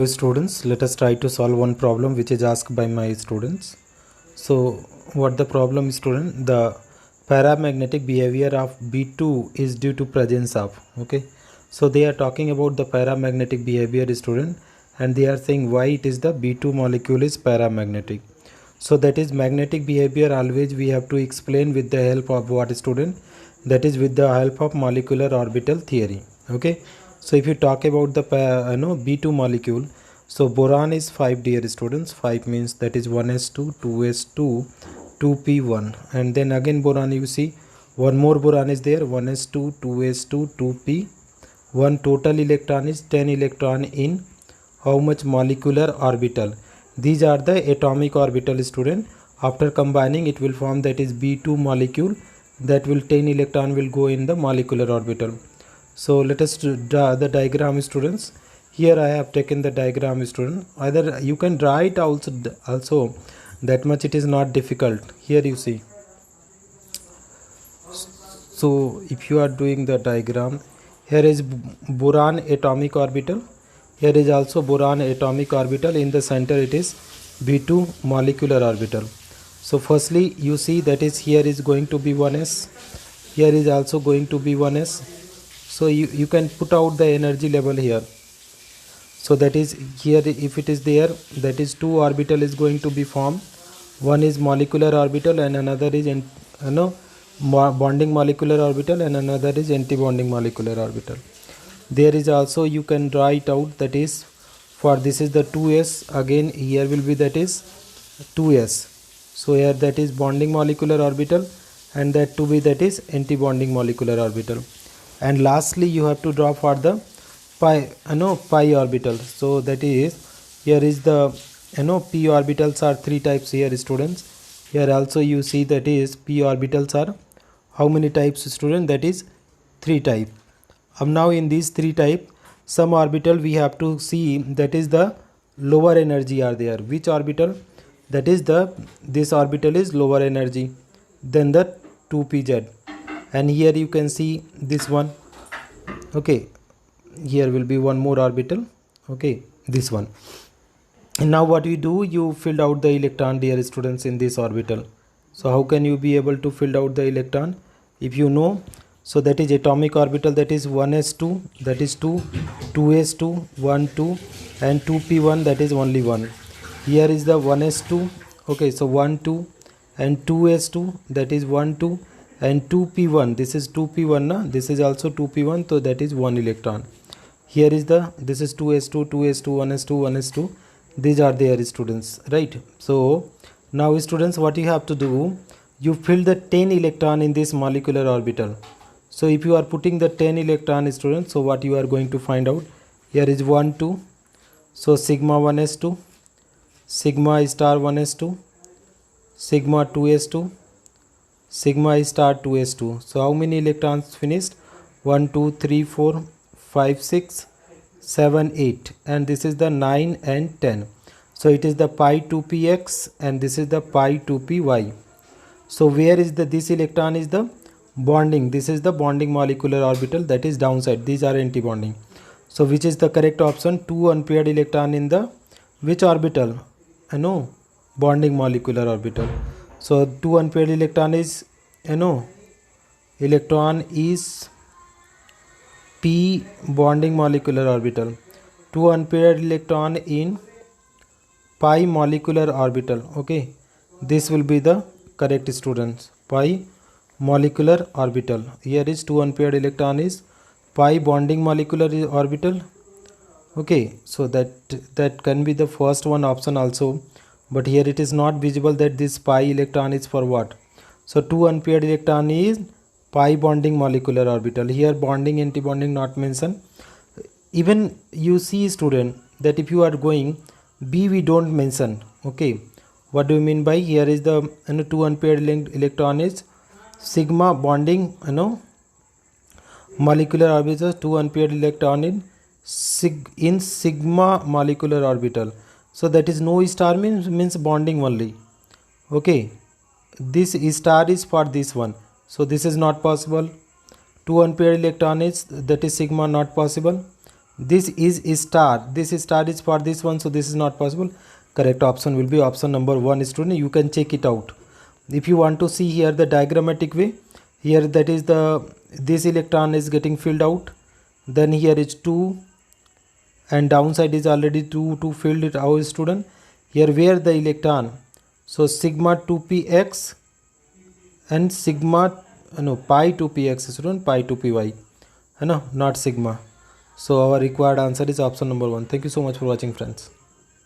Students, let us try to solve one problem which is asked by my students. So what the problem is, student? The paramagnetic behavior of B2 is due to presence of, okay. So they are talking about the paramagnetic behavior, student, and they are saying why it is the B2 molecule is paramagnetic. So that is magnetic behavior, always we have to explain with the help of what, student? That is with the help of molecular orbital theory, okay. So if you talk about the B2 molecule, so boron is 5, dear students. 5 means that is 1s2, 2s2, 2p1, and then again boron, you see one more boron is there, 1s2, 2s2, 2p1. Total electron is 10 electron in how much molecular orbital? These are the atomic orbital, student. After combining it will form that is B2 molecule, that will 10 electron will go in the molecular orbital. So let us draw the diagram, students. Here I have taken the diagram, student. Either you can draw it also that much it is not difficult. Here you see. So if you are doing the diagram, here is boron atomic orbital. Here is also boron atomic orbital. In the center it is B2 molecular orbital. So firstly you see that is here is going to be 1s. Here is also going to be 1s. So you can put out the energy level here. So that is here, if it is there, that is 2 orbital is going to be formed. One is molecular orbital and another is bonding molecular orbital, and another is anti-bonding molecular orbital. There is also, you can draw it out, that is for this is the 2s, again here will be that is 2s. So here that is bonding molecular orbital, and that to be that is anti-bonding molecular orbital. And lastly you have to draw for the pi orbital. So that is, here is the p orbitals are 3 types here, students. Here also you see that is p orbitals are how many types, student? That is 3 type. Now in these 3 type, some orbital we have to see that is the lower energy are there. Which orbital? That is this orbital is lower energy than the 2pz. And here you can see this one, okay. Here will be one more orbital, okay, this one. And now what we do, you filled out the electron, dear students, in this orbital. So how can you be able to fill out the electron? If you know, so that is atomic orbital, that is 1s2, that is 2, 2s2, 1, 2, and 2p1, that is only 1. Here is the 1s2, okay, so 1, 2, and 2s2, that is 1, 2, and 2p1, this is 2p1, na? This is also 2p1, so that is 1 electron. Here is this is 2s2, 2s2, 1s2, 1s2. These are their students, right? So now students, what you have to do, you fill the 10 electron in this molecular orbital. So if you are putting the 10 electron, students, so what you are going to find out, here is 1, 2. So sigma 1s2, sigma star 1s2, sigma 2s2, sigma star 2s2. So how many electrons finished? 1, 2, 3, 4, 5, 6, 7, 8, and this is the 9 and 10. So it is the pi 2px and this is the pi 2py. So where is this electron is the bonding, this is the bonding molecular orbital, that is downside, these are anti-bonding. So which is the correct option? 2 unpaired electron in the which orbital? Bonding molecular orbital. So 2 unpaired electron is electron is p bonding molecular orbital. 2 unpaired electron in pi molecular orbital, okay. This will be the correct, students, pi molecular orbital. Here is 2 unpaired electron is pi bonding molecular orbital, okay. So that can be the first one option also, but here it is not visible that this pi electron is for what. So 2 unpaired electron is pi bonding molecular orbital. Here bonding, anti-bonding not mentioned. Even you see, student, that if you are going B, we don't mention, okay. What do you mean by? Here is the 2 unpaired electron is sigma bonding molecular orbital, 2 unpaired electron in sigma molecular orbital. So that is no star means bonding only, okay. This star is for this one, so this is not possible. 2 unpaired electron is, that is sigma, not possible. this is star, this is star is for this one, so this is not possible. Correct option will be option number 1, student. You can check it out. If you want to see here the diagrammatic way, here that is the this electron is getting filled out, then here is 2 and downside is already 2 filled it out, student. Here where the electron, so sigma 2px and sigma no pi 2px, student, pi 2py, है ना, not sigma. So our required answer is option number 1. Thank you so much for watching, friends.